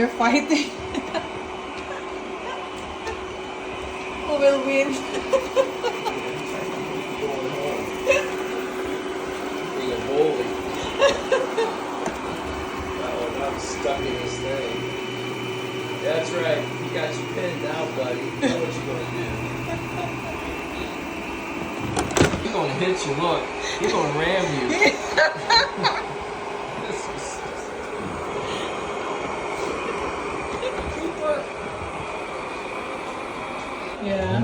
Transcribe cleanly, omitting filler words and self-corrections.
They're fighting. Who will win? Being a bully. Oh, I'm stuck in this thing. That's right. You got you pinned now, buddy. You know what you're gonna do. He's gonna hit you. Look, he's gonna ram you. This is. Yeah.